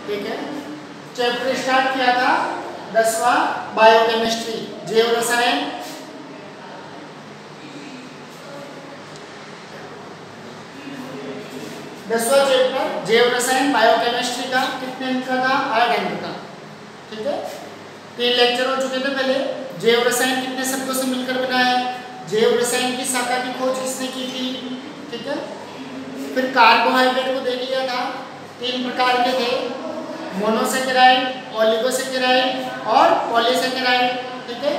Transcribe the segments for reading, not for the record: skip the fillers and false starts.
ठीक है। Chapter start किया था 10वां बायोकेमिस्ट्री, जैव रसायन। दसवां चैप्टर जैव रसायन बायोकेमिस्ट्री का कितने अंक का था? 8 अंक का। ठीक है। 3 लेक्चर हो चुके थे पहले। जैव रसायन कितने शब्दों से मिलकर बना है? जैव रसायन की शाखा की खोज किसने की थी? ठीक है। फिर कार्बोहाइड्रेट को दे दिया था, 3 प्रकार के थे, मोनोसेकेराइड, ओलिगोसेकेराइड और पॉलीसेकेराइड। ठीक है।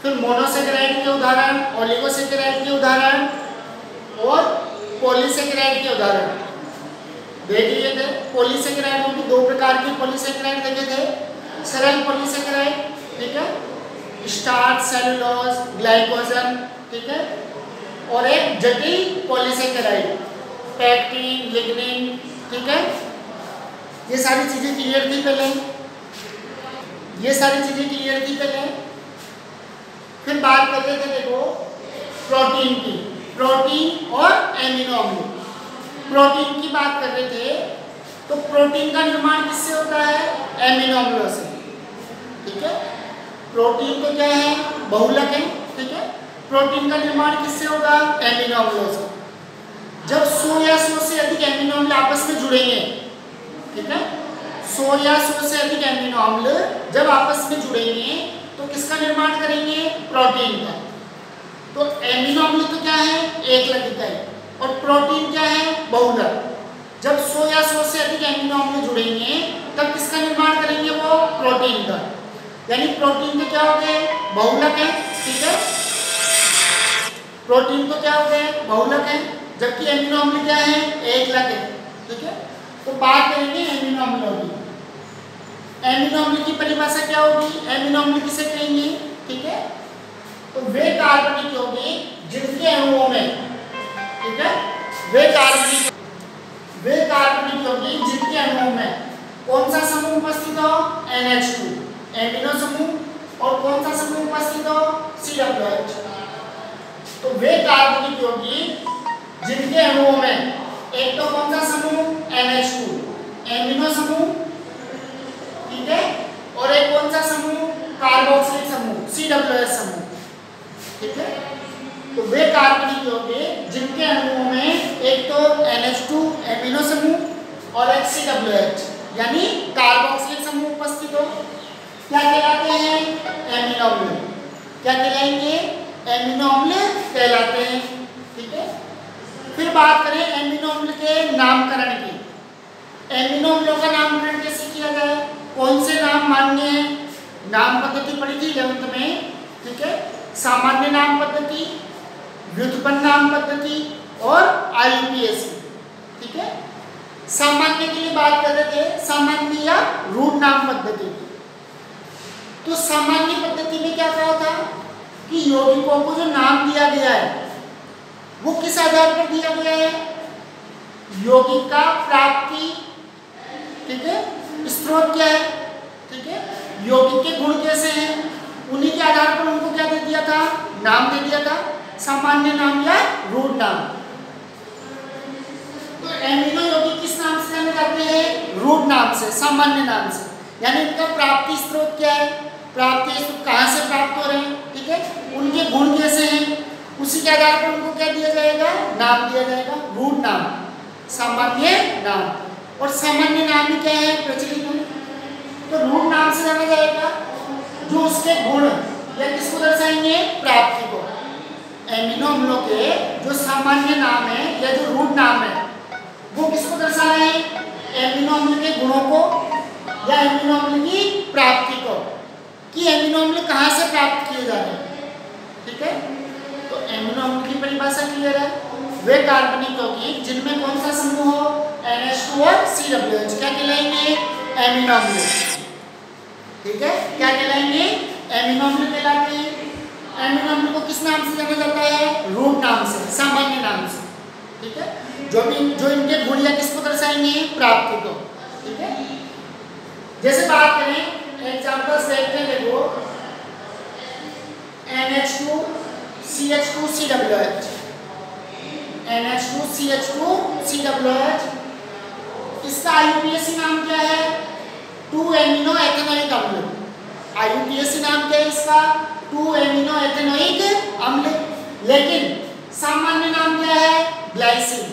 फिर मोनोसेकेराइड के उदाहरण, ओलिगोसेकेराइड के उदाहरण और पॉलीसेकेराइड के उदाहरण दे दिए थे। पॉलीसेकेराइड में भी 2 प्रकार के पॉलीसेकेराइड देखे थे। सरल पॉलीसेकेराइड, ठीक है, स्टार्च, सेलुलोज, ग्लाइकोजन, ठीक है, और एक जटिल पॉलीसेकेराइड, पैक्टिन, लिग्निन। ठीक है। ये सारी चीजें क्लियर थी पहले। फिर बात करते थे देखो प्रोटीन की, प्रोटीन और एमिनो अम्ल। प्रोटीन की बात कर रहे थे तो प्रोटीन का निर्माण किससे होता है? एमिनो अम्लों से। ठीक है। प्रोटीन तो क्या है? बहुलक है। ठीक है। प्रोटीन का निर्माण किससे होगा? एमिनो अम्लों से। जब 100 या 100 से अधिक एमिनो अम्ल आपस में जुड़ेंगे, ठीक है, 100 या 100 से अधिक एमिनो अम्ल जब आपस में जुड़ेंगे तो किसका निर्माण करेंगे? प्रोटीन का। तो एमिनो अम्ल तो क्या है? एकलक इकाई, और प्रोटीन क्या है? बहुलक। जब 100 या 100 से अधिक एमिनो अम्ल जुड़ेंगे तब किसका निर्माण करेंगे? वो प्रोटीन का। यानी प्रोटीन तो क्या हो गए? बहुलक है। ठीक है। प्रोटीन तो क्या हो गए? बहुलक है, जबकि एमिनो अम्ल क्या है? एकलक है। ठीक है। तो बात करेंगे एमिनो अम्लों की। एमिनो अम्ल की परिभाषा क्या होगी? एमिनो अम्ल किसे कहेंगे? ठीक है। तो वे कार्बनिक यौगिक जिनके अणुओं में, ठीक है, वे कार्बनिक यौगिक जिनके अणुओं में कौन सा समूह उपस्थित हो? NH2 एमिनो समूह, और कौन सा समूह उपस्थित हो? COOH। तो वे कार्बनिक यौगिक जिनके अणुओं में एक तो कौन सा समूह? NH2 एमिनो समूह, ठीक है, और एक कौन सा समूह? कार्बोक्सिलिक समूह, COOH समूह। ठीक है। तो वे कार्बनिक यौगिक जिनके अणुओं में एक तो NH2 एमिनो समूह और एक COOH यानी कार्बोक्सिलिक समूह उपस्थित हो, क्या कहलाते हैं? एमिनो अम्ल। क्या कहलाएंगे? एमिनो अम्ल कहलाते हैं। ठीक है। फिर बात करें एमिनो अम्ल के नामकरण की। एमिनो अम्लों का नामकरण कैसे किया जाए? कौन से नाम मान्य है? नाम पद्धति पढ़ी थी 11th में। ठीक है। सामान्य नाम पद्धति, व्युत्पन्न नाम पद्धति और IUPAC। ठीक है। सामान्य के लिए बात कर रहे थे, सामान्य या रूढ़ नाम पद्धति। तो सामान्य पद्धति में क्या कहा था कि यौगिकों को जो नाम दिया गया है वो किस आधार पर दिया गया है? यौगिक का प्राप्ति, ठीक है, स्रोत क्या है, ठीक है, यौगिक के गुण कैसे हैं, उन्हीं के आधार पर उनको क्या दे दिया था? नाम दे दिया था, सामान्य नाम या रूढ़ नाम। तो एमिनो यौगिक किस नाम से जाने जाते हैं? रूढ़ नाम से, सामान्य नाम से। यानी इनका प्राप्ति स्रोत क्या है? प्राप्ति स्रोत कहाँ से प्राप्त हो रहे हैं? ठीक है, उनके गुण कैसे हैं, उसी के आधार पर उनको क्या दिया जाएगा? नाम दिया जाएगा, रूढ़ नाम, सामान्य नाम। और सामान्य नाम ही क्या है? प्रचलित है। तो रूढ़ नाम से जाना जाएगा जो उसके गुण या किसको दर्शाएंगे? प्राप्ति को। एमिनो अम्लों के जो सामान्य नाम है या जो रूढ़ नाम है वो किसको दर्शा रहे हैं? एमिनो अम्ल के गुणों को या एमिनो अम्ल की प्राप्ति को, कि एमिनो अम्ल कहाँ से प्राप्त किए जा रहे हैं। ठीक है। तो एमिनो अम्ल की परिभाषा क्लियर है। वे कार्बनिक यौगिक जिनमें कौन सा समूह हो? NH2 और COOH क्या कहलाएंगे? एमिनो अम्ल। ठीक है। क्या कहलाएंगे? एमिनो अम्ल कहलाते हैं। एमिनो अम्ल को किस नाम से जाना जाता है? रूढ़ नाम से, सामान्य नाम से। ठीक है। जो इनके गुण या किसको दर्शाएंगे? प्राप्ति को। ठीक है। जैसे बात करें एग्जांपल्स देखते हैं, देखो NH2 CH2 COOH, NH2 CH2 COOH, इसका आईयूपीएसी नाम क्या है? 2 एमिनो एथेनोइक अम्ल। आईयूपीएसी नाम क्या है इसका? 2 एमिनो एथेनोइक अम्ल। लेकिन सामान्य नाम क्या है? ग्लाइसिन।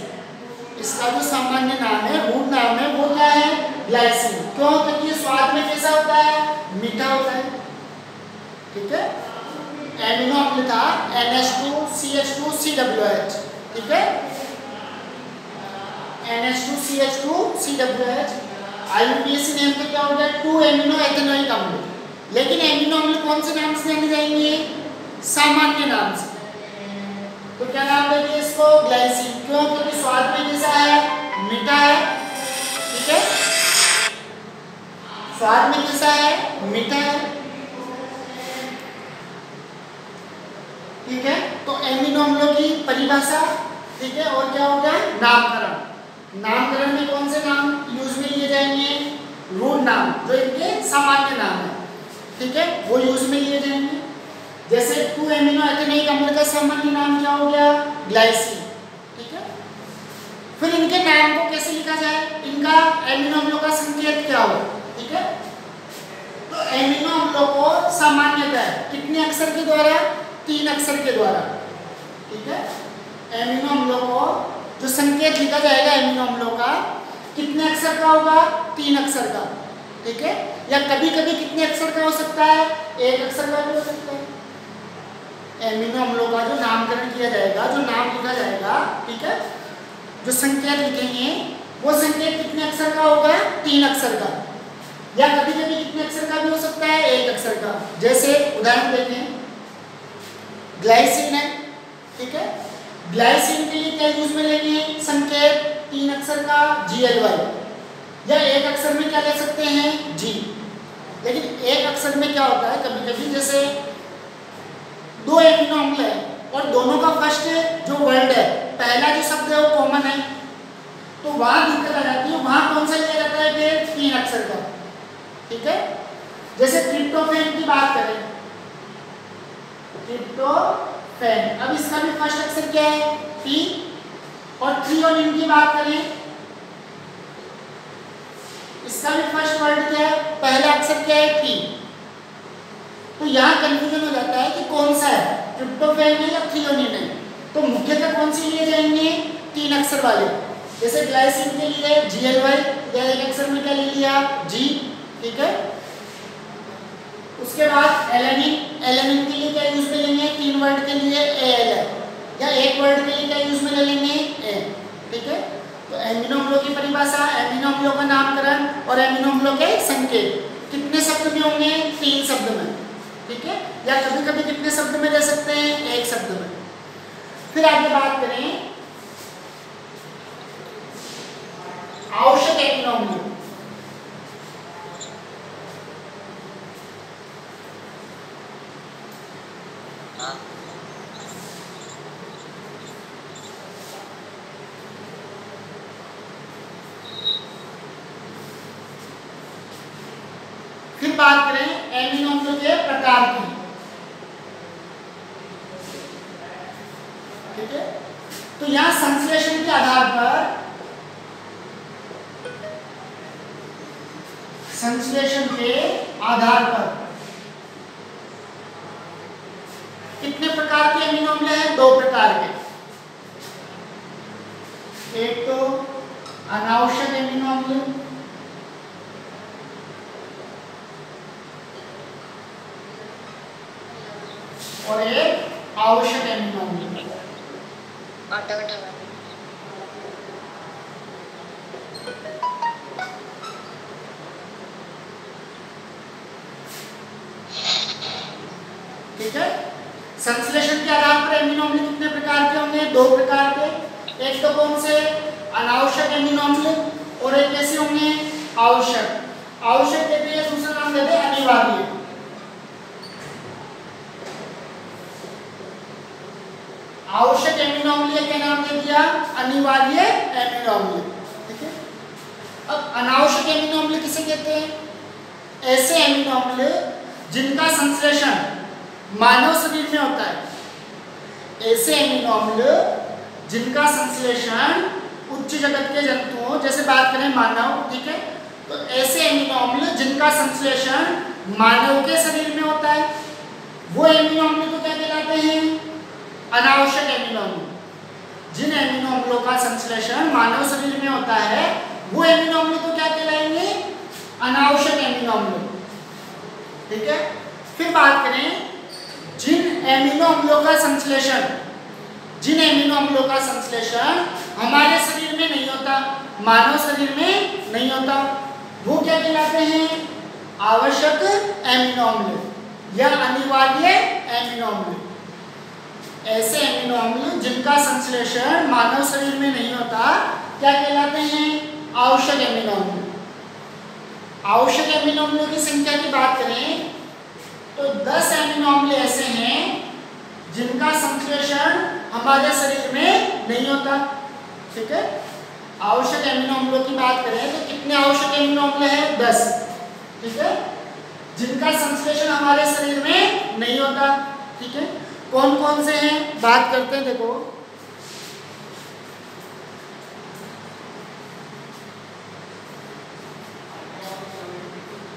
इसका जो सामान्य नाम है, रूट नाम है, वो क्या है? ग्लाइसिन। क्यों? क्योंकि ये स्वाद में कैसा होता है? मीठा होता है। ठीक है, एमिनो अम्ल था NH2CH2COOH। ठीक है, NH2CH2COOH। आईयूपीएसी नेम पे क्या हो गया? 2 एमिनो एथेनोइक अम्ल। लेकिन एमिनो अम्ल कौन से नाम से जाने जाएंगे? सामान्य नाम से। तो क्या नाम देंगे इसको? ग्लाइसिन। क्यों? क्योंकि स्वाद में कैसा है? मीठा है। ठीक है, स्वाद में कैसा है? मीठा है। ठीक है, तो एमिनो अम्लों की परिभाषा। ठीक है, और क्या हो गया? नामकरण। नामकरण में कौन से नाम यूज में लिए जाएंगे? रूट नाम, जो इनके सामान्य नाम है। ठीक है, वो यूज में लिए जाएंगे। जैसे 2 एमिनो एथेनोइक अम्ल का सामान्य नाम क्या हो गया? ग्लाइसिन। ठीक है, फिर इनके नाम को कैसे लिखा जाए? इनका एमिनो अम्लों का संकेत क्या हो? ठीक है, तो एमिनो अम्लों को सामान्यतः कितने अक्षर के द्वारा? 3 अक्षर के द्वारा। ठीक है, एमिनो अम्लों को जो संकेत लिखा जाएगा एमिनो अम्लों का, कितने अक्षर का होगा? 3 अक्षर का। ठीक है, या कभी कभी कितने अक्षर का हो सकता है? 1 अक्षर का भी हो सकता है। एमिनो अम्लों का जो नामकरण किया जाएगा, जो नाम लिखा जाएगा, ठीक है, जो संकेत लिखेंगे, वो संकेत कितने अक्षर का होगा? 3 अक्षर का। या कभी कभी कितने अक्षर का भी हो सकता है? 1 अक्षर का। जैसे उदाहरण देते हैं, ग्लाइसिन है। ठीक है, ग्लाइसिन के लिए क्या यूज में लेंगे? संकेत 3 अक्षर का GLY। या 1 अक्षर में क्या ले सकते हैं? G। लेकिन 1 अक्षर में क्या होता है? कभी कभी जैसे 2 एमिनो अम्ल है और दोनों का फर्स्ट जो वर्ड है, पहला जो शब्द है वो कॉमन है, तो वहां दिक्कत आ जाती है। वहां कौन सा लिया जाता है? फिर 3 अक्षर का। ठीक है, जैसे ट्रिप्टोफैन की बात करें, ट्रिप्टोफैन, अब इसका भी फर्स्ट अक्षर क्या है? T। और थ्रियोनिन की बात करें, इसका भी फर्स्ट वर्ड क्या है? पहला अक्षर क्या है? T। तो यहाँ कंफ्यूजन हो जाता है कि कौन सा है, ट्रिप्टोफैन है या थ्रियोनिन है। तो मुख्यतः कौन से लिए जाएंगे? 3 अक्षर वाले। जैसे ग्लाइसिन के लिए GLY, या 1 अक्षर में क्या ले लिया? G। ठीक है, उसके बाद एलेनिन, एलेनिन के लिए क्या यूज में लेंगे? 3 वर्ड के लिए AL है, या 1 वर्ड के लिए क्या यूज में ले लेंगे? A। ठीक है, तो एमिनो अम्लों की परिभाषा, एमिनो अम्लों का नामकरण और एमिनो अम्लों के संकेत कितने शब्द में होंगे? 3 शब्द में। ठीक है, या कभी कभी कितने शब्द में दे सकते हैं? 1 शब्द में। फिर आगे बात करें आवश्यक एमिनो अम्ल। फिर बात करें एमिनो अम्लों के प्रकार की। ठीक है, तो यहां संश्लेषण के आधार पर, संश्लेषण के आधार पर कितने प्रकार के एमिनो अम्ल हैं? 2 प्रकार के। एक तो अनावश्यक एमिनो अम्ल, और एक आवश्यक एमिनो अम्ल। ठीक है, संश्लेषण के आधार पर एमिनो अम्ल कितने प्रकार के होंगे? 2 प्रकार के। एक तो कौन से? अनावश्यक एमिनो अम्ल, और एक कैसे होंगे? आवश्यक। आवश्यक देते हैं, दूसरा नाम देते हैं अनिवार्य। आवश्यक एमिनो अम्ल क्या नाम दे दिया? अनिवार्य एमिनो अम्ल। ठीक है, अब अनावश्यक एमिनो अम्ल किसे कहते हैं? ऐसे एमिनो अम्ल जिनका संश्लेषण मानव शरीर में होता है। ऐसे एमिनो अम्ल जिनका संश्लेषण उच्च जगत के जंतुओं अमीनो, जैसे बात करें मानव, ठीक है, तो ऐसे अमीनो अम्ल जिनका संश्लेषण मानव के शरीर में होता है वो अमीनो अम्ल को क्या कहलाते हैं? अनावश्यक अमीनो अम्ल। जिन अमीनो अम्लों का संश्लेषण मानव शरीर में होता है वो अमीनो अम्ल तो क्या कहलाएंगे? अनावश्यक अमीनो अम्ल। ठीक है, फिर बात करें जिन अमीनो अम्लों का संश्लेषण हमारे शरीर में नहीं होता, मानव शरीर में नहीं होता, वो क्या कहलाते हैं? आवश्यक अमीनो अम्ल या अनिवार्य अमीनो अम्ल। ऐसे अमीनो अम्ल जिनका संश्लेषण मानव शरीर में नहीं होता क्या कहलाते हैं? आवश्यक अमीनो अम्ल। आवश्यक अमीनो अम्लों की संख्या की बात करें तो 10 अमीनो अम्ल ऐसे हैं जिनका संश्लेषण हमारे शरीर में नहीं होता। ठीक है, आवश्यक अमीनो अम्लों की बात करें तो कितने आवश्यक अमीनो अम्ल हैं? 10। ठीक है, जिनका संश्लेषण हमारे शरीर में नहीं होता। ठीक है, कौन कौन से हैं बात करते हैं। देखो,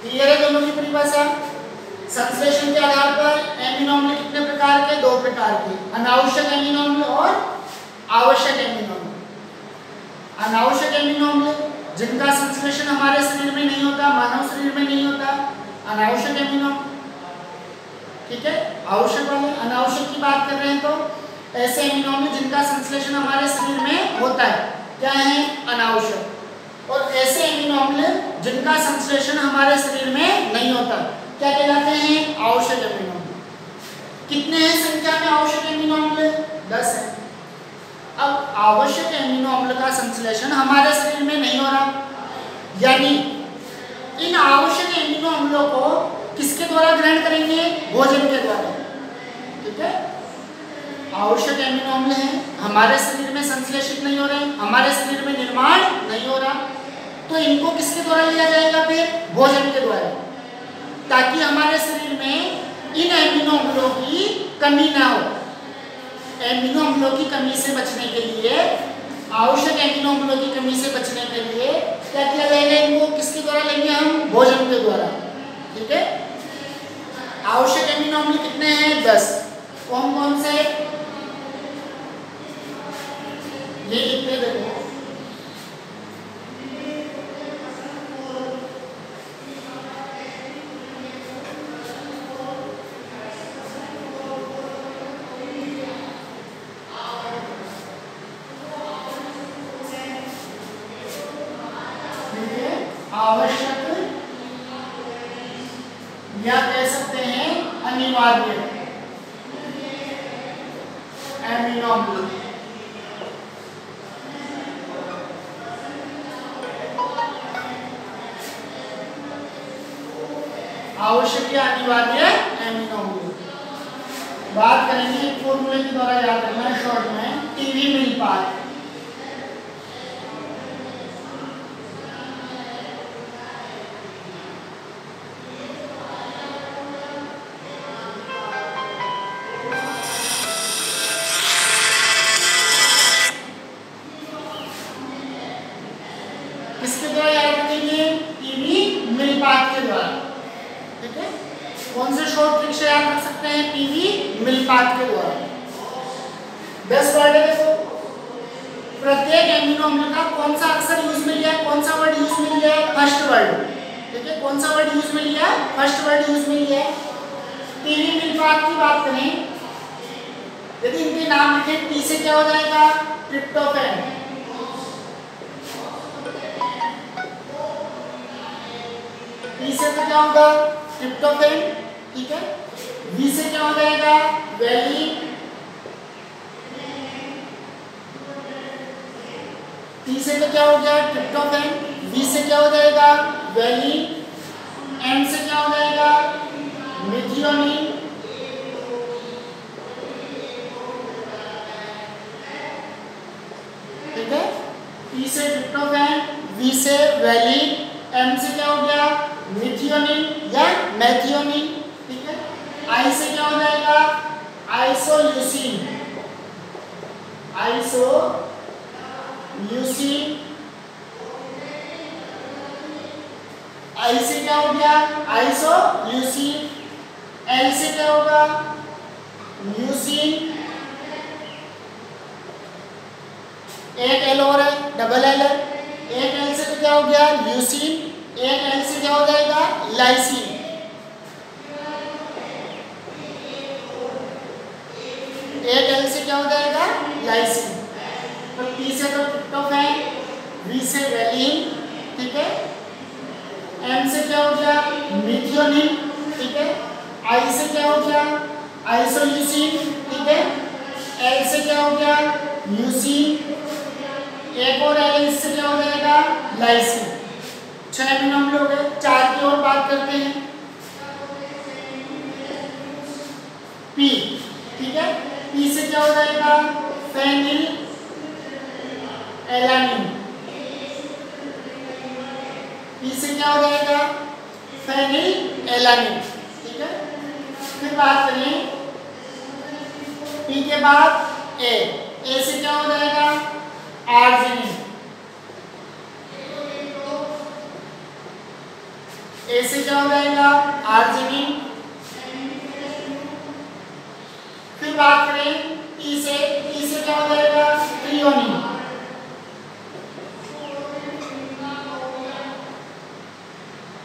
क्लियर है दोनों की परिभाषा? संश्लेषण के आधार पर अमीनो अम्ल कितने प्रकार के? 2 प्रकार के, अनावश्यक अमीनो अम्ल और आवश्यक अमीनो अम्ल। अनावश्यक अमीनो अम्ल जिनका संश्लेषण हमारे शरीर में नहीं होता, मानव शरीर में नहीं होता, अनावश्यक अमीनो अम्ल। ठीक है, आवश्यक वाले, अनावश्यक की बात कर रहे हैं तो ऐसे अमीनो अम्ल जिनका संश्लेषण हमारे शरीर में होता है क्या है? अनावश्यक। और ऐसे अमीनो अम्ल जिनका संश्लेषण हमारे शरीर में नहीं होता क्या कहलाते हैं? आवश्यक अमीनो अम्ल। कितने हैं संख्या में आवश्यक अमीनो अम्ल? 10 है। अब आवश्यक अमीनो अम्ल का संश्लेषण हमारे शरीर में नहीं हो रहा, यानी इन आवश्यक अमीनो अम्लों को किसके द्वारा ग्रहण करेंगे? भोजन के द्वारा। ठीक है, आवश्यक अमीनो अम्ल हैं हमारे शरीर में संश्लेषित नहीं हो रहे, हमारे शरीर में निर्माण नहीं हो रहा, तो इनको किसके द्वारा लिया जाएगा? फिर भोजन के द्वारा, ताकि हमारे शरीर में इन अमीनो अम्लों की कमी ना हो। अमीनो अम्लों की कमी से बचने के लिए, आवश्यक अमीनो अम्लों की कमी से बचने के लिए क्या किया जाएगा? इनको किसके द्वारा लेंगे हम? भोजन के द्वारा। ठीक है, आवश्यक अमीनो अम्ल कितने हैं? 10। कौन कौन से? ये लिखते देखो, आवश्यक या कह सकते हैं अनिवार्य अमीनो अम्ल। आवश्यक या अनिवार्य अमीनो अम्ल बात करेंगे फॉर्मूले के द्वारा, याद रखना है शॉर्ट में, टीवी मिल पात। किसके द्वारा याद रखेंगे? टीवी मिलपात के द्वारा। ठीक है, कौन से शॉर्ट ट्रिक से याद रख सकते हैं? टीवी मिलपात के द्वारा। 10 वर्ड है। देखो, प्रत्येक अमीनो अम्ल का कौन सा अक्षर यूज में लिया है? कौन सा वर्ड यूज में लिया है? First word. ठीक है, कौन सा वर्ड यूज में लिया है? फर्स्ट वर्ड यूज में लिया है। टीवी मिलपात की बात करें, यदि इनके नाम लिखें, टी से क्या हो जाएगा? ट्रिप्टोफैन। टी से तो क्या होगा? ट्रिप्टोफैन। ठीक है, वी से क्या हो जाएगा? वैलिन। टी से तो क्या हो गया? ट्रिप्टोफैन। वी से क्या हो जाएगा? वैलिन। एम से क्या हो जाएगा? मेथियोनिन। ठीक है, टी से ट्रिप्टोफैन, वी से वैलिन, एम से क्या हो गया? मेथियोनिन या मेथियोनिन। ठीक है, आई से क्या हो जाएगा? आइसोल्यूसिन। आइसोल्यूसिन। आई से क्या हो गया आइसोल्यूसिन, एल से क्या होगा ल्यूसिन, एक एल और है डबल एल है, एक एल से तो क्या हो गया ल्यूसिन, एक एल से क्या हो जाएगा लाइसिन, एक एल से क्या हो जाएगा लाइसिन। तो टी से तो ट्रिप्टोफैन, वी से वैलिन, ठीक है, एम से क्या हो गया मिथियोनिन, ठीक है, आई से क्या हो गया आइसोल्यूसिन, ठीक है, एल से क्या हो गया ल्यूसिन, एक और एल से क्या हो जाएगा लाइसिन। 6 अमीनो अम्ल हो गए। 4 की और बात करते हैं, पी, ठीक है, पी से क्या हो जाएगा फेनिल एलानिन, पी से क्या हो जाएगा फेनिल एलानिन, ठीक है। फिर बात करें पी के बाद ए से क्या हो जाएगा आर्जिनिन, ए से क्या हो जाएगा आर्जिनिन। फिर बात करें टी से क्या हो जाएगा थ्रियोनिन,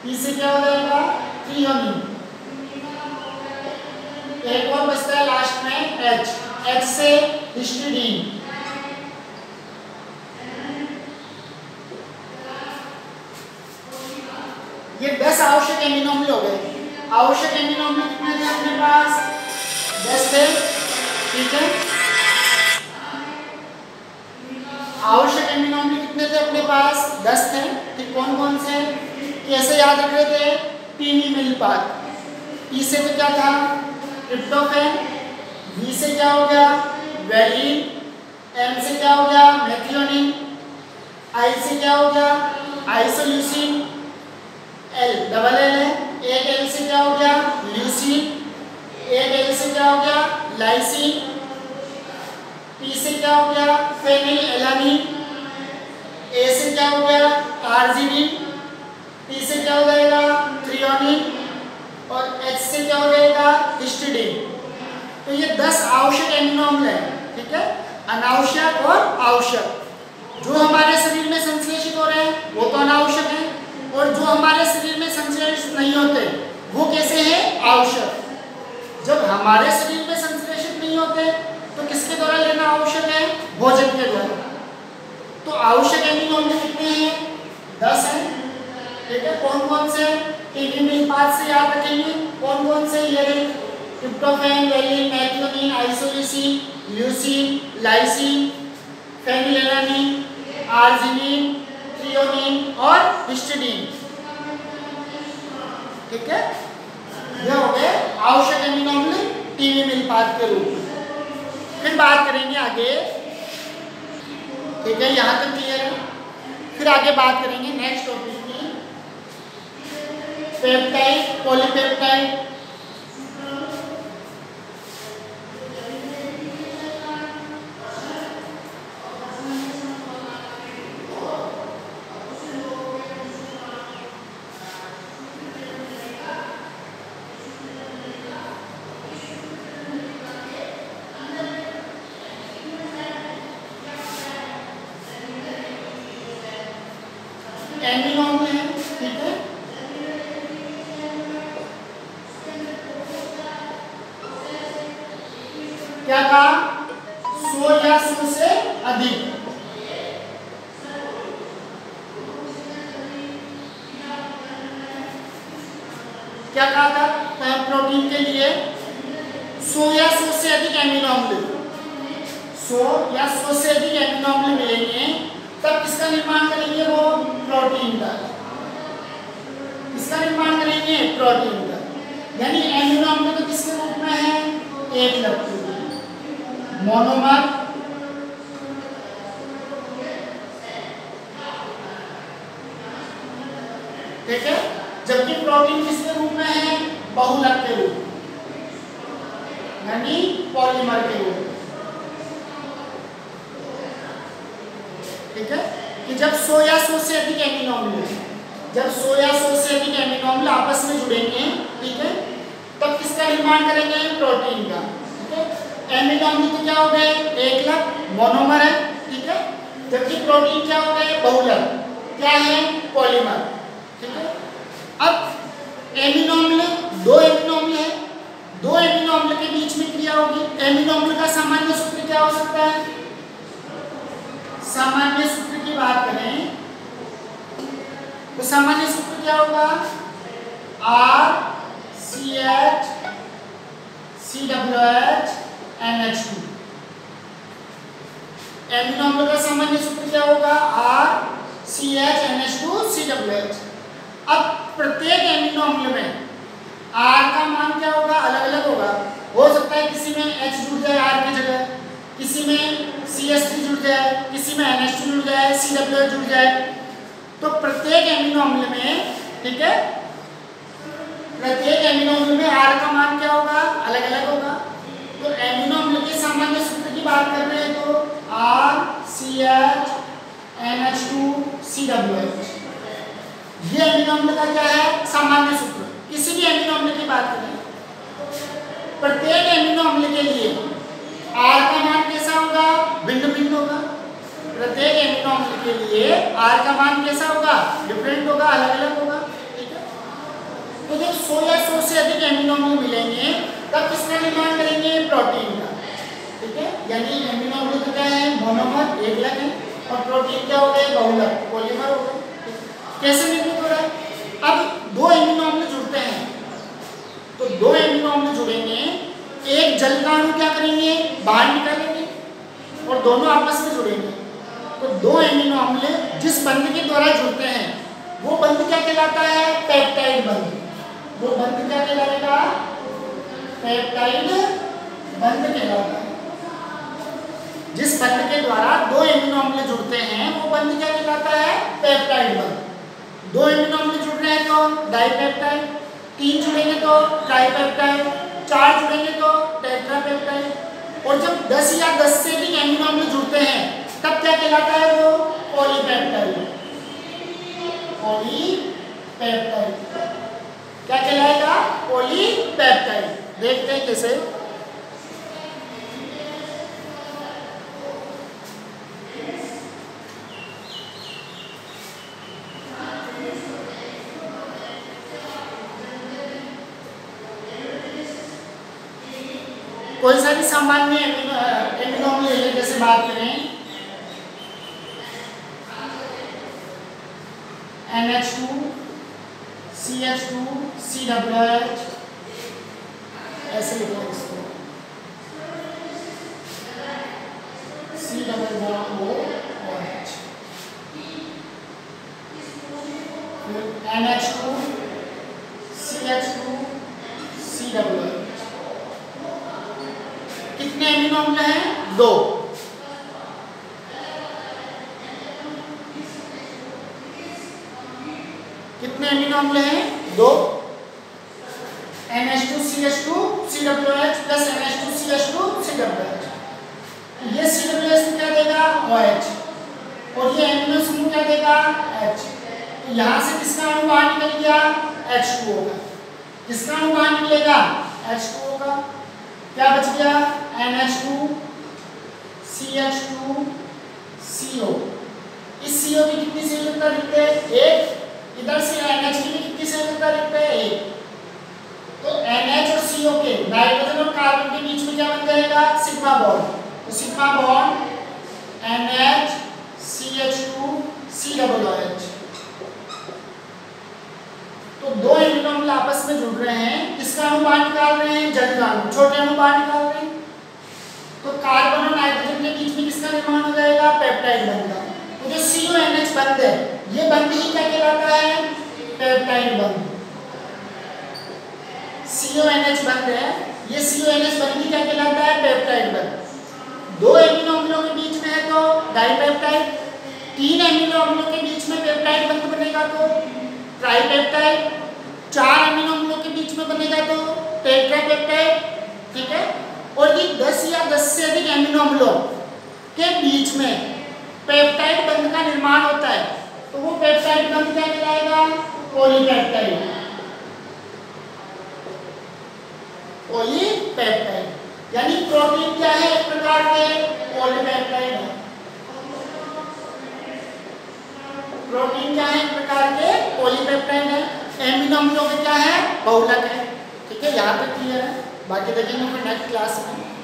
टी से क्या हो जाएगा थ्रियोनिन। एक और बचता है लास्ट में एच, एच से हिस्टिडीन, ये 10 आवश्यक एमिनो अम्ल हो गए। आवश्यक एमिनो अम्ल कितने थे अपने पास 10 थे, ठीक है। आवश्यक एमिनो अम्ल कितने थे अपने पास 10 थे, ठीक। कौन कौन से कैसे याद रख रहे थे टीवी मिल्पात, टी से तो क्या था ट्रिप्टोफैन, वी से क्या हो गया वैलिन, एम से क्या हो गया मेथियोनिन, आई से क्या हो गया आइसोल्यूसिन, एल डबल एल है, एक एल से क्या हो गया ल्यूसिन, एक एल से क्या हो गया लाइसिन, टी से क्या हो गया फेनिल एलानिन, ए से क्या हो गया आर्जिनिन, टी से क्या हो जाएगा थ्रियोनिन और एच से क्या हो जाएगा हिस्टिडीन। तो ये 10 आवश्यक एमिनो अम्ल है, ठीक है, अनावश्यक और आवश्यक। जो हमारे शरीर में संश्लेषित हो रहे हैं वो तो अनावश्यक है, और जो हमारे शरीर में संश्लेषित नहीं होते वो कैसे हैं आवश्यक। जब हमारे शरीर में संश्लेषित नहीं होते तो किसके द्वारा लेना आवश्यक है भोजन के द्वारा। तो आवश्यक एमिनो अम्ल कितने हैं 10 हैं, ठीक है। कौन कौन से टीवी मिल्पात से याद रखेंगे, कौन कौन से ये tryptophan, valine, methionine, isoleucine, leucine, lysine, phenylalanine, arginine, threonine और हिस्टिडीन, ठीक है। ये हो गए आवश्यक एमिनो अम्ल टीवी मिल्पात के रूप में। फिर बात करेंगे आगे, ठीक है, यहाँ तक क्लियर है। फिर आगे बात करेंगे नेक्स्ट टॉपिक की पेप्टाइड पॉलीपेप्टाइड। एमिनो अम्ल है, ठीक है। क्या कहा 100 या 100 से अधिक, क्या कहा था प्रोटीन के लिए 100 या 100 से अधिक एमिनो अम्ल, 100 या 100 से अधिक एमिनो अम्ल मिलेंगे तब किसका निर्माण करेंगे वो प्रोटीन का, किसका निर्माण करेंगे प्रोटीन का। यानी एमिनो अम्ल तो किसके रूप में है एकलव्य मोनोमर, ठीक है। जबकि प्रोटीन किसके रूप में है बहुलक के रूप, यानी पॉलीमर के रूप, ठीक है। कि जब 100 या 100 से अधिक एमिनो अम्ल जब 100 या 100 से अधिक एमिनो अम्ल आपस में जुड़ेंगे, ठीक है, तब किसका निर्माण करेंगे? प्रोटीन का। ठीक है, एमिनो अम्ल तो क्या हो गए? एकलक, मोनोमर है, ठीक है, जबकि प्रोटीन क्या हो गए? बहुलक, क्या है? पॉलीमर। ठीक है, अब एमिनो अम्ल, दो एमिनो अम्ल है, दो एमिनो अम्ल के बीच में क्रिया होगी। एमिनो अम्ल का सामान्य सूत्र क्या हो सकता है? सामान्य सूत्र की बात करें तो सामान्य सूत्र क्या होगा? RCH COOH NH2। एमिनो अम्ल का सामान्य सूत्र क्या होगा? RCH NH2 COOH। अब प्रत्येक एमिनो अम्ल में R का मान क्या होगा? अलग अलग होगा। हो सकता है किसी में H जुड़ जाए R की जगह, किसी में CH3 जुड़ जाए, किसी में NH2 जुड़ जाए, COOH जुड़ जाए। तो प्रत्येक एमिनो अम्ल में, ठीक है, प्रत्येक एमिनो अम्ल में R का मान क्या होगा? अलग अलग होगा। तो एमिनो अम्ल के सामान्य सूत्र की बात कर रहे हैं तो RCH NH2 COOH, ये एमिनो अम्ल का क्या है? सामान्य सूत्र। किसी भी एमिनो अम्ल की बात करें, प्रत्येक एमिनो अम्ल के लिए R का मान कैसा होगा? भिन्न भिन्न होगा। प्रत्येक एमिनो अम्ल के लिए R का मान कैसा होगा? डिफरेंट होगा, अलग अलग होगा। ठीक है, तो जब 100 या 100 से अधिक एमिनो अम्ल मिलेंगे तब किसका निर्माण करेंगे? प्रोटीन का। ठीक है, यानी एमिनो अम्ल तो क्या है? मोनोमर, एकलक है, और प्रोटीन क्या हो गए? बहुलक, पॉलीमर हो गए। कैसे निर्मित हो रहा है? अब दो एमिनो अम्ल जुड़ते हैं, तो दो एमिनो अम्ल जुड़ेंगे, एक जल का अणु क्या करेंगे? बाहर निकालेंगे, और दोनों आपस में जुड़ेंगे। तो दो एमिनो अम्ल जिस बंध के द्वारा जुड़ते हैं वो बंध क्या कहलाता है? पेप्टाइड बंध। वो बंध क्या कहलाएगा? पेप्टाइड बंध कहलाता है। जिस बंध के द्वारा दो एमिनो अम्ल जुड़ते हैं वो बंध क्या कहलाता है? पेप्टाइड बंध। दो एमिनो अम्ल जुड़ रहे हैं तो डाइपेप्टाइड, तीन जुड़ेंगे तो ट्राइपेप्टाइड, चार जुड़ेंगे तो टेट्रापेप्टाइड, और जब 10 या 10 से अधिक एमिनो अम्ल जुड़ते हैं तब क्या कहलाता है? वो पॉलीपेप्टाइड। पॉलीपेप्टाइड क्या कहलाएगा? पॉलीपेप्टाइड। देखते हैं कैसे। कोई सा भी सामान्य एमिनो अम्ल ले, जैसे बात करें NH2 CH2 COOH, ऐसे लिखो इसको, COOH, NH2 CH2 COOH। कितने एमिनो अम्ल हैं? दो। कितने एमिनो अम्ल हैं? दो। NH2 CH2 COOH plus NH2 CH2 COOH। ये COOH क्या देगा? OH, और ये एमिनो समूह क्या देगा? H। तो यहाँ से किसका अणु बाहर निकल गया? H2 होगा। किसका अणु बाहर निकलेगा? H2 होगा। क्या बच गया? NH2 CH2 CO। इस CO की कितनी संयोजकता लिखते हैं? एक। इधर से NH की भी कितनी संयोजकता लिखते हैं? एक। तो NH और CO के नाइट्रोजन और कार्बन के बीच में क्या बन जाएगा? Sigma bond. तो sigma bond NH CH2 COOH। तो दो एमिनो अम्ल आपस में जुड़ रहे हैं, किसका अणु बाहर निकाल रहे हैं? जल का अणु, छोटे अणु बाहर निकाल रहे हैं। तो कार्बन और नाइट्रोजन के बीच में किसका निर्माण हो जाएगा? पेप्टाइड बंध का। तो जो CONH बंध है, ये बंध ही क्या कहलाता है? पेप्टाइड बंध। CONH बंध है, ये CONH बंध ही क्या कहलाता है? पेप्टाइड बंध। दो एमिनो अम्लों के बीच में है तो डाइपेप्टाइड, तीन एमिनो अम्लों के बीच में पेप्टाइड बंध बनेगा तो ट्राइपेप्टाइड, चार एमिनो अम्लों के बीच में बनेगा तो टेट्रापेप्टाइड। ठीक है, और ये 10 या 10 से अधिक एमिनो अम्लों के बीच में पेप्टाइड बंध का निर्माण होता है तो वो पेप्टाइड बन क्या कहलाएगा? पॉलीपेप्टाइड। पॉलीपेप्टाइड यानी प्रोटीन क्या है? एक प्रकार के पॉलीपेप्टाइड है। प्रोटीन क्या है? एक प्रकार के पॉलीपेप्टाइड है। एमिनो अम्लों के क्या है? बहुलक है। ठीक है, यहाँ पे क्लियर है, बाकी देखेंगे फिर नेक्स्ट क्लास में।